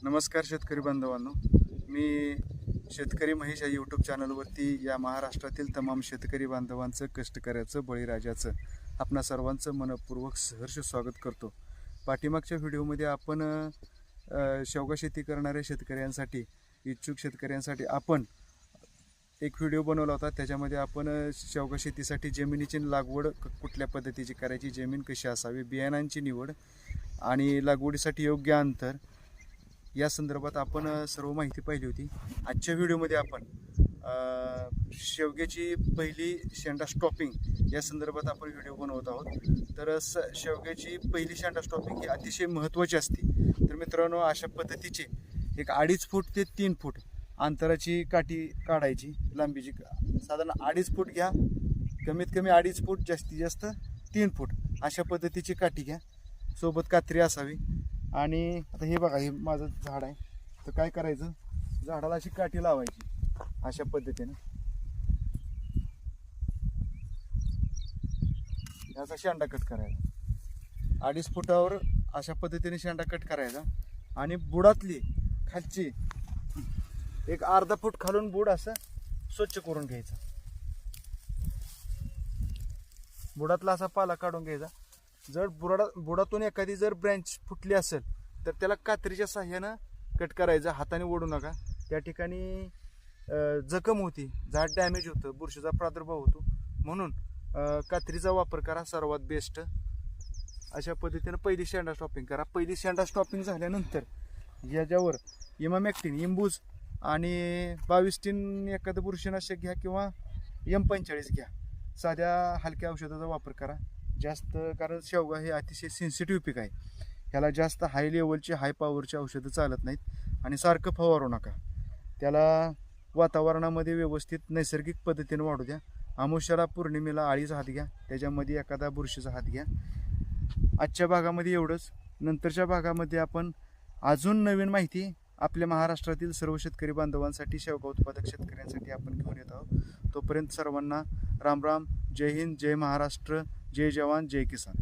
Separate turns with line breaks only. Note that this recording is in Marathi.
नमस्कार शेतकरी बांधवांनो, मी शेतकरी महेश या यूट्यूब चॅनलवरती या महाराष्ट्रातील तमाम शेतकरी बांधवांचं, कष्टकऱ्याचं, बळीराजाचं आपणा सर्वांचं मनपूर्वक सहर्ष स्वागत करतो. पाठीमागच्या व्हिडिओमध्ये आपण शेवगा शेती करणाऱ्या शेतकऱ्यांसाठी, इच्छुक शेतकऱ्यांसाठी आपण एक व्हिडिओ बनवला होता. त्याच्यामध्ये आपण शेवगा शेतीसाठी जमिनीची लागवड कुठल्या पद्धतीची करायची, जमीन कशी असावी, बियाणांची निवड आणि लागवडीसाठी योग्य अंतर या संदर्भात आपण सर्व माहिती पाहिली होती. आजच्या व्हिडिओमध्ये आपण शेवग्याची पहिली शेंडा स्टॉपिंग या संदर्भात आपण व्हिडिओ बनवत आहोत. तर शेवग्याची पहिली शेंडा स्टॉपिंग ही अतिशय महत्त्वाची असते. तर मित्रांनो, अशा पद्धतीचे एक 2.5 फूट ते 3 फूट अंतराची काठी काढायची. लांबीची साधारण 2.5 फूट घ्या, कमीत कमी 2.5 फूट, जास्तीत जास्त 3 फूट अशा पद्धतीची काठी घ्या. सोबत कात्री असावी. आणि आता हे बघा, हे माझं झाड आहे. तर काय करायचं, झाडाला अशी काठी लावायची अशा पद्धतीने. याचा शेंडा कट करायचा 2.5 फुटावर अशा पद्धतीने शेंडा कट करायचा. आणि बुडातली खालची एक अर्धा फूट खालून बुड असं स्वच्छ करून घ्यायचा. बुडातला असा पाला काढून घ्यायचा. जर बुडातून एखादी जर ब्रँच फुटली असेल तर त्याला कात्रीच्या साह्यानं कट करायचं. हाताने ओढू नका. त्या ठिकाणी जखम होती, झाड डॅमेज होतं, बुरशीचा प्रादुर्भाव होतो. म्हणून कात्रीचा वापर करा, सर्वात बेस्ट. अशा पद्धतीनं पहिली शेंडा स्टॉपिंग करा. पहिली शेंडा स्टॉपिंग झाल्यानंतर याच्यावर इमामॅक्टिन, इम्बूज आणि 22 एखादं बुरशीनाशक घ्या किंवा M45 घ्या. साध्या हलक्या औषधाचा वापर करा जास्त, कारण शेवगा हे अतिशय सेन्सिटिव्ह पीक आहे. ह्याला जास्त हाय लेवलची, हाय पॉवरची औषधं चालत नाहीत. आणि सारखं फवारू नका. त्याला वातावरणामध्ये व्यवस्थित नैसर्गिक पद्धतीने वाढू द्या. अमावस्याला, पौर्णिमेला आळीचा हात घ्या, त्याच्यामध्ये एखादा बुरशीचा हात घ्या. आजच्या भागामध्ये एवढंच. नंतरच्या भागामध्ये आपण अजून नवीन माहिती आपल्या महाराष्ट्रातील सर्व शेतकरी बांधवांसाठी, शेवगा उत्पादक शेतकऱ्यांसाठी आपण घेऊन येत आहोत. तोपर्यंत सर्वांना राम राम. जय हिंद, जय महाराष्ट्र, जय जवान, जय किसान.